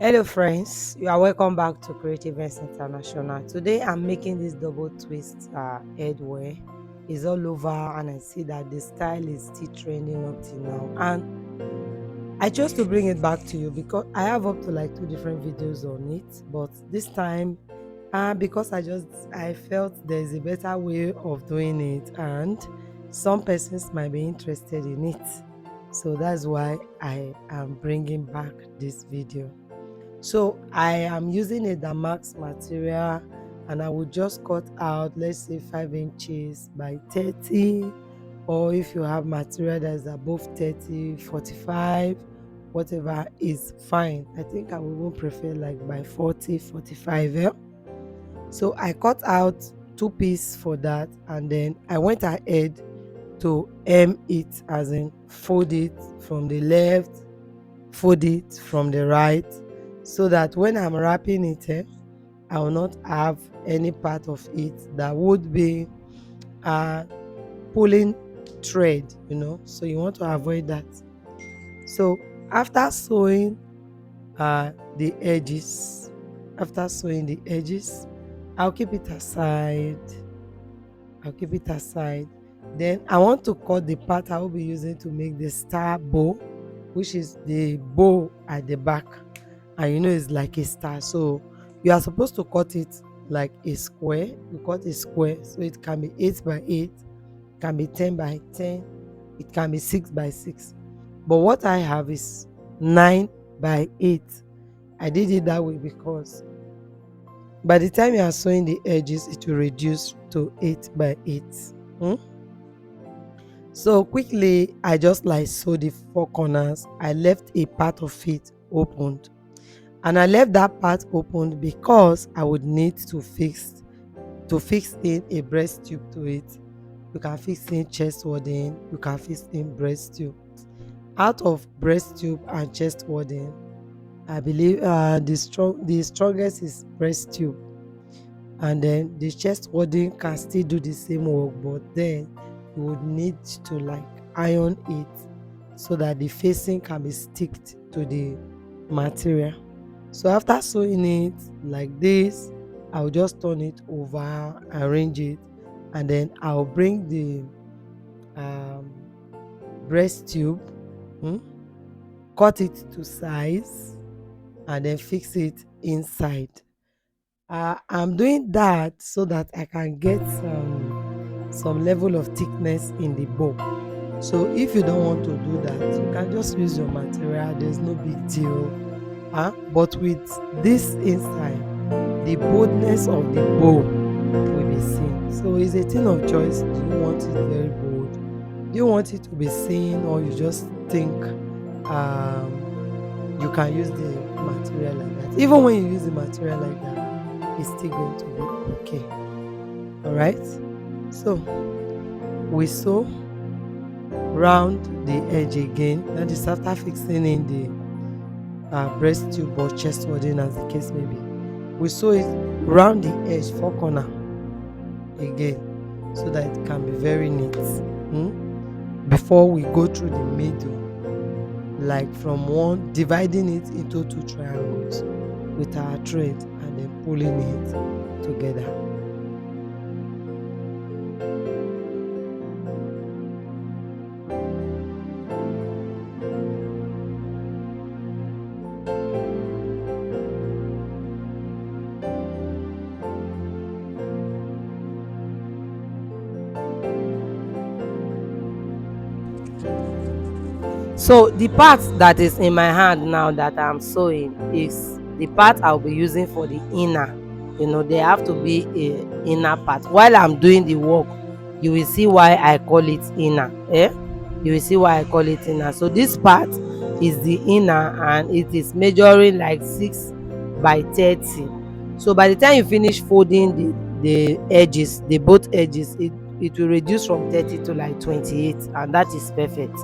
Hello friends, you are welcome back to Creative Events International. Today I'm making this double twist headwear. It's all over and I see that the style is still trending up till now. And I chose to bring it back to you because I have up to like two different videos on it. But this time, because I felt there's a better way of doing it and some persons might be interested in it. So that's why I am bringing back this video. So I am using a damask material and I will just cut out, let's say 5 inches by 30, or if you have material that is above 30, 45, whatever is fine. I think I will even prefer like by 40, 45. So I cut out two pieces for that and then I went ahead to hem it, as in fold it from the left, fold it from the right, so that when I'm wrapping it, I will not have any part of it that would be uh, pulling thread. So you want to avoid that. So after sewing the edges, after sewing the edges, I'll keep it aside. I'll keep it aside. Then I want to cut the part I will be using to make the star bow, which is the bow at the back, and it's like a star. So you are supposed to cut it like a square. You cut a square so it can be 8 by 8, can be 10 by 10, it can be 6 by 6. But what I have is 9 by 8. I did it that way because by the time you are sewing the edges, it will reduce to 8 by 8. Hmm? So quickly, I just like sewed the four corners. I left a part of it opened, and I left that part opened because I would need to fix in a breast tube to it. You can fix in chest wadding, you can fix in breast tube. Out of breast tube and chest wadding, I believe the strongest is breast tube, and then the chest wadding can still do the same work, but then you would need to like iron it so that the facing can be sticked to the material. So after sewing it like this, I'll just turn it over, arrange it, and then I'll bring the um, breast tube, hmm, cut it to size, and then fix it inside. I'm doing that so that I can get some level of thickness in the bow. So if you don't want to do that, you can just use your material. There's no big deal. But with this inside, the boldness of the bow will be seen. So it's a thing of choice. Do you want it very bold? Do you want it to be seen, or you just think you can use the material like that? Even when you use the material like that, it's still going to be okay. All right. So we sew round the edge again. That is after fixing in the breast tube or chest wadding, as the case may be. We sew it round the edge, four corner again, so that it can be very neat. Before we go through the middle, like from one, dividing it into two triangles with our thread and then pulling it together. So the part that is in my hand now that I'm sewing is the part I'll be using for the inner. There have to be a inner part. While I'm doing the work, you will see why I call it inner. You will see why I call it inner. So this part is the inner and it is measuring like 6 by 30. So by the time you finish folding the edges, the both edges, it will reduce from 30 to like 28, and that is perfect.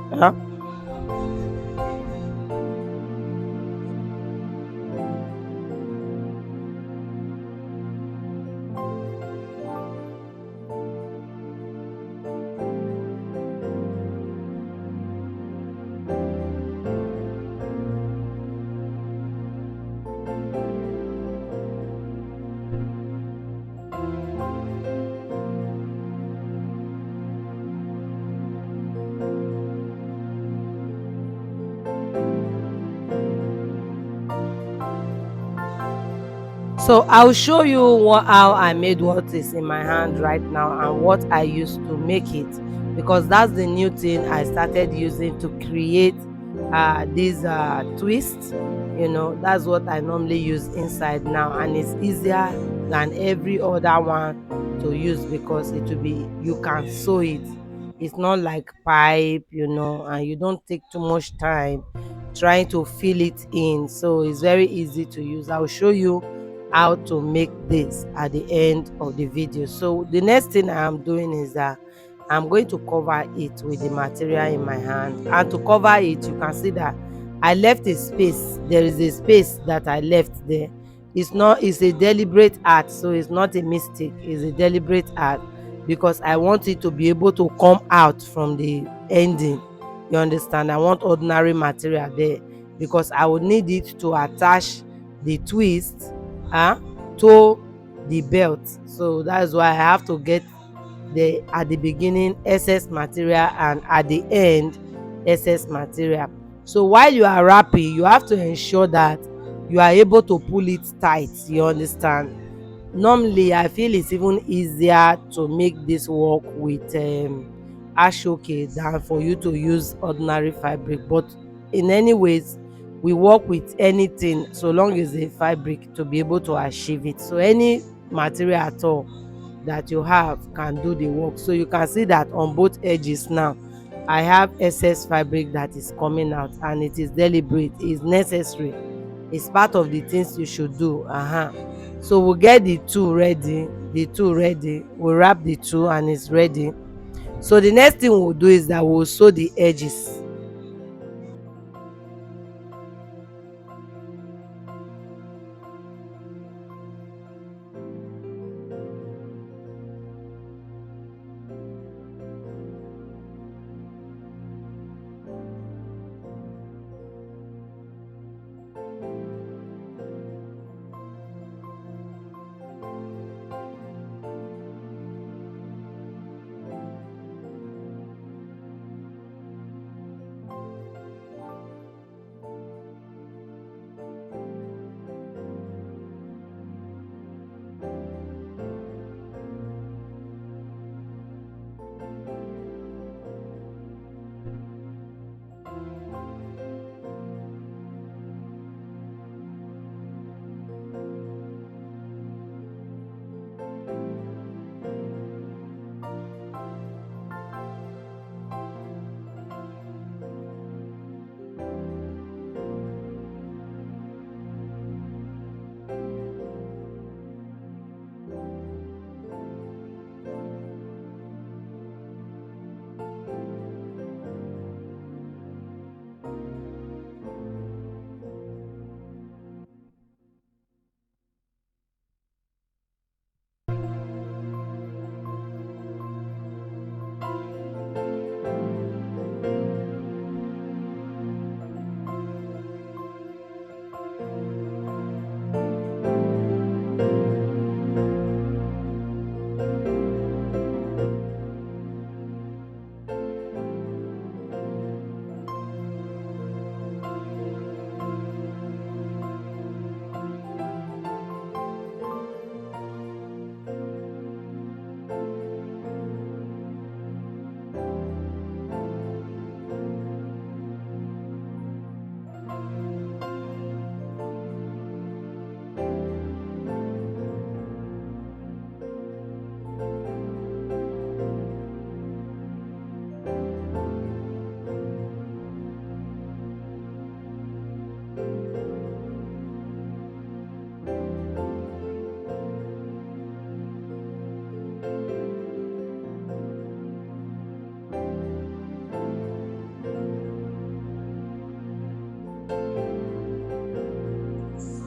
So I'll show you how I made what is in my hand right now and what I used to make it, because that's the new thing I started using to create these twists. That's what I normally use inside now, and it's easier than every other one to use because it will be you can sew it. It's not like pipe, and you don't take too much time trying to fill it in. So it's very easy to use. I'll show you how to make this at the end of the video. So the next thing I'm doing is that I'm going to cover it with the material in my hand, and to cover it you can see that I left a space. There is a space that I left there. It's a deliberate act, so it's not a mistake, it's a deliberate act, because I want it to be able to come out from the ending. You understand? I want ordinary material there because I would need it to attach the twist uh, to the belt. So that's why I have to get the at the beginning excess material and at the end excess material. So while you are wrapping, you have to ensure that you are able to pull it tight. You understand? Normally I feel it's even easier to make this work with ashoke than for you to use ordinary fabric, but in any ways we work with anything so long as a fabric to be able to achieve it. So any material at all that you have can do the work. So you can see that on both edges now I have excess fabric that is coming out, and it is deliberate, it's necessary, it's part of the things you should do. So we'll get the two ready, we'll wrap the two and it's ready. So the next thing we'll do is that we'll sew the edges.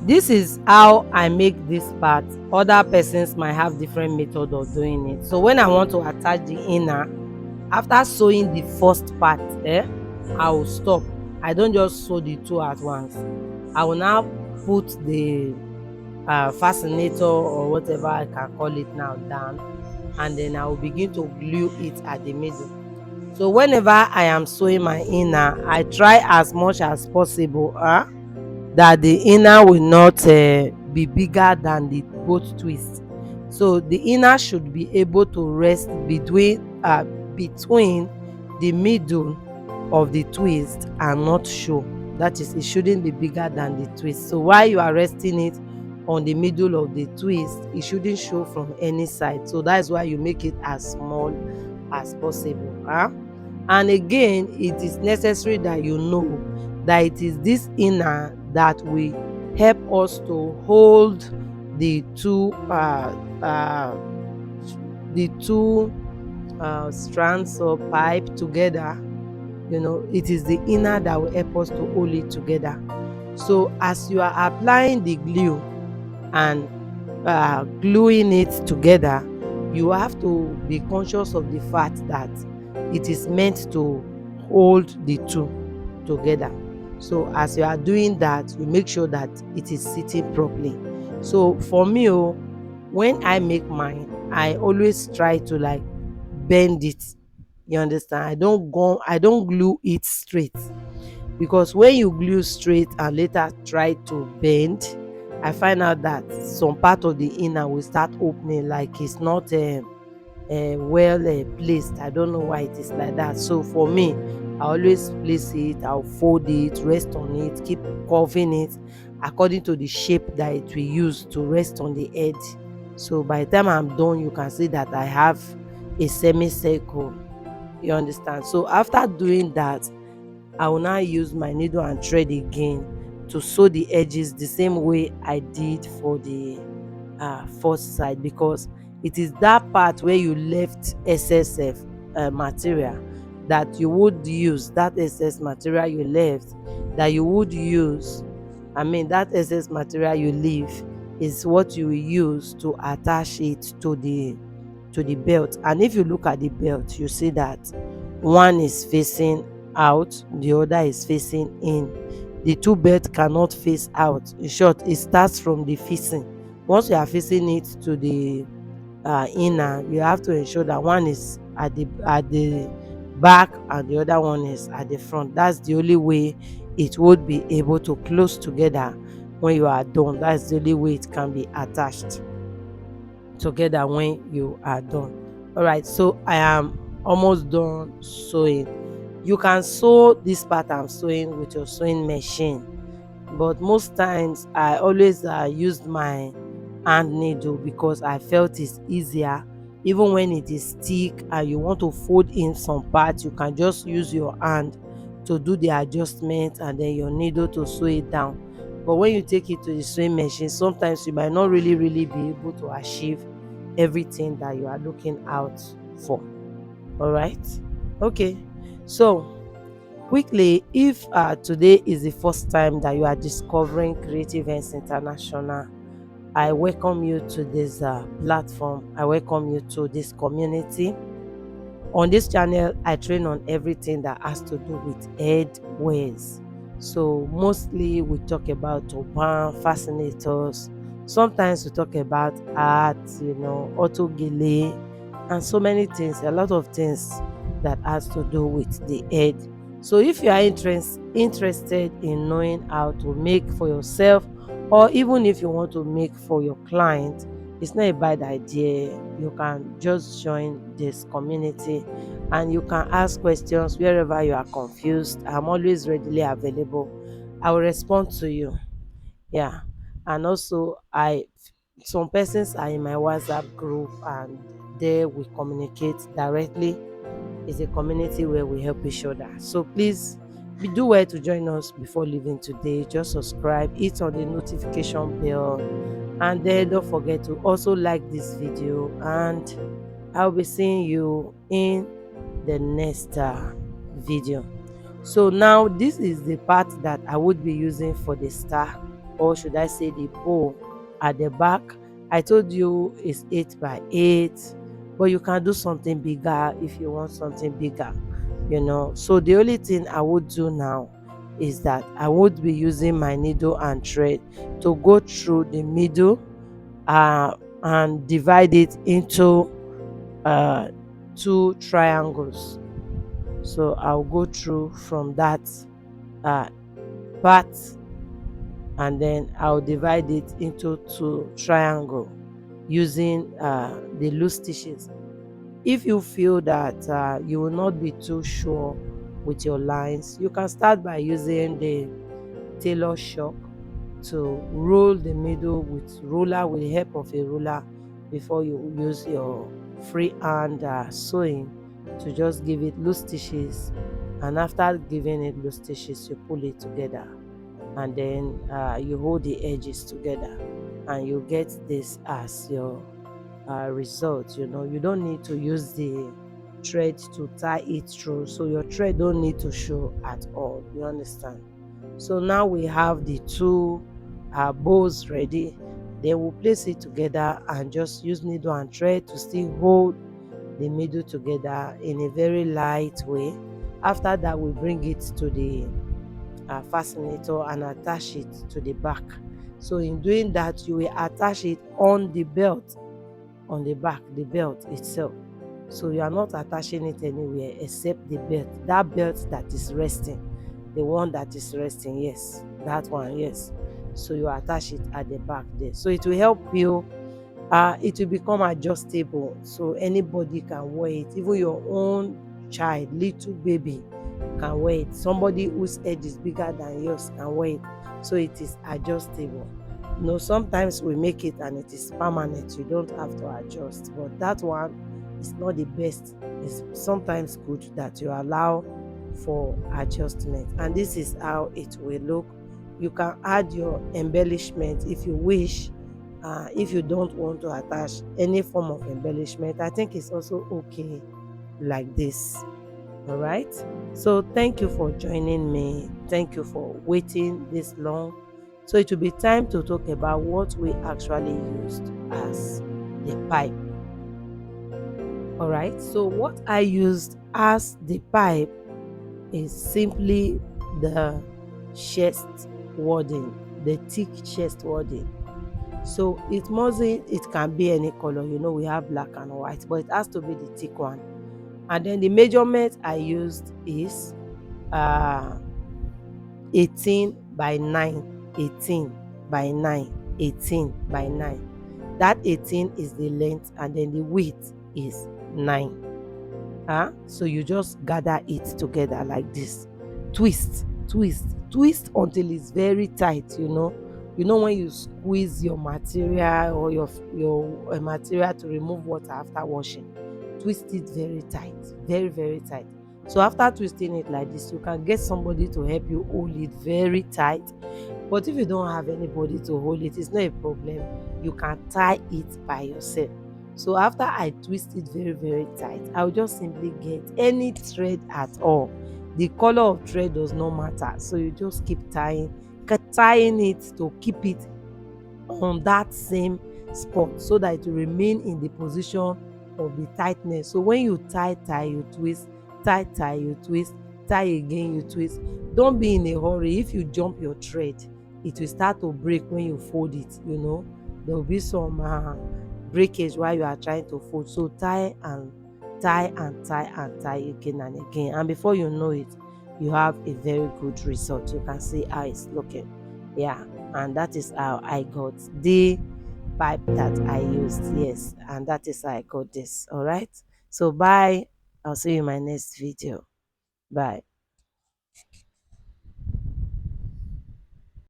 This is how I make this part. Other persons might have different method of doing it. So when I want to attach the inner, after sewing the first part, I will stop. I don't just sew the two at once. I will now put the fascinator or whatever I can call it now down, and then I will begin to glue it at the middle. So whenever I am sewing my inner, I try as much as possible that the inner will not be bigger than the both twists. So the inner should be able to rest between the middle of the twist and not show. That is, it shouldn't be bigger than the twist. So while you are resting it on the middle of the twist, it shouldn't show from any side. So that's why you make it as small as possible. And again, it is necessary that you know that it is this inner that will help us to hold the two uh, the two strands or pipe together. It is the inner that will help us to hold it together. So as you are applying the glue and gluing it together, you have to be conscious of the fact that it is meant to hold the two together. So as you are doing that, you make sure that it is sitting properly. So for me, when I make mine, I always try to like bend it. You understand? I don't glue it straight, because when you glue straight and later try to bend, I find out that some part of the inner will start opening, like it's not well placed. I don't know why it is like that. So for me, I always place it, I'll fold it, rest on it, keep curving it according to the shape that it will use to rest on the edge. So by the time I'm done, you can see that I have a semicircle. You understand? So after doing that, I will now use my needle and thread again to sew the edges the same way I did for the first side, because it is that part where you left excess material that you would use, that excess material you left that you would use. I mean, that excess material you leave is what you will use to attach it to the belt. And if you look at the belt, you see that one is facing out, the other is facing in. The two belts cannot face out. In short, it starts from the facing. Once you are facing it to the inner, you have to ensure that one is at the back and the other one is at the front. That's the only way it would be able to close together when you are done. That's the only way it can be attached together when you are done. All right, so I am almost done sewing. You can sew this part I'm sewing with your sewing machine, but most times I always used my hand needle, because I felt it's easier. Even when it is thick and you want to fold in some parts, you can just use your hand to do the adjustment and then your needle to sew it down. But when you take it to the sewing machine, sometimes you might not really be able to achieve everything that you are looking out for. All right, okay. So quickly, if today is the first time that you are discovering Creative Ends International, I welcome you to this platform. I welcome you to this community. On this channel, I train on everything that has to do with headwears. So mostly we talk about turban, fascinators. Sometimes we talk about art, auto gele, and so many things. A lot of things that has to do with the head. So if you are interested in knowing how to make for yourself, or even if you want to make for your client, it's not a bad idea. You can just join this community and you can ask questions wherever you are confused. I'm always readily available. I will respond to you. Yeah. And also, I some persons are in my WhatsApp group, and there we communicate directly. It's a community where we help each other. So please do well to join us before leaving today. Just subscribe, hit on the notification bell, and then don't forget to also like this video. And I'll be seeing you in the next video. So now this is the part that I would be using for the star, or should I say the bow at the back. I told you it's 8 by 8, but you can do something bigger if you want something bigger. So the only thing I would do now is that I would be using my needle and thread to go through the middle and divide it into uh, two triangles. So I'll go through from that uh, part and then I'll divide it into two triangle using the loose stitches. If you feel that you will not be too sure with your lines, you can start by using the tailor shock to roll the middle with ruler, with the help of a ruler, before you use your free hand sewing to just give it loose stitches. And after giving it loose stitches, you pull it together, and then you hold the edges together, and you get this as your result. You don't need to use the thread to tie it through, so your thread don't need to show at all. You understand? So now we have the two bows ready. Then we'll place it together and just use needle and thread to still hold the middle together in a very light way. After that, we bring it to the fascinator and attach it to the back. So in doing that, you will attach it on the belt, on the back, the belt itself. So you are not attaching it anywhere except the belt, that belt that is resting, the one that is resting, yes, that one, yes. So you attach it at the back there, so it will help you. It will become adjustable, so anybody can wear it, even your own child, little baby can wear it, somebody whose head is bigger than yours can wear it. So it is adjustable. Sometimes we make it and it is permanent, you don't have to adjust, but that one is not the best. It's sometimes good that you allow for adjustment, and this is how it will look. You can add your embellishment if you wish. If you don't want to attach any form of embellishment, I think it's also okay like this. All right. So thank you for joining me. Thank you for waiting this long. So it will be time to talk about what we actually used as the pipe. All right. So what I used as the pipe is simply the chest wording, the thick chest wording. So it can be any color. We have black and white, but it has to be the thick one. And then the measurement I used is uh 18 by 9, 18 by 9, 18 by 9. That 18 is the length, and then the width is 9. So you just gather it together like this, twist, twist, twist until it's very tight. When you squeeze your material, or your material to remove water after washing, twist it very tight, very very tight. So after twisting it like this, you can get somebody to help you hold it very tight. But if you don't have anybody to hold it, it's not a problem. You can tie it by yourself. So after I twist it very very tight, I'll just simply get any thread at all. The color of thread does not matter, so you just keep tying it to keep it on that same spot, so that it will remain in the position of the tightness. So when you tie, you twist, tie, you twist, tie again, you twist. Don't be in a hurry. If you jump your thread, it will start to break when you fold it. There will be some breakage while you are trying to fold. So tie and tie and tie and tie again and again, and before you know it, you have a very good result. You can see how it's looking. Yeah, and that is how I got the pipe that I used. Yes, and that is how I got this. All right. So bye. I'll see you in my next video. Bye.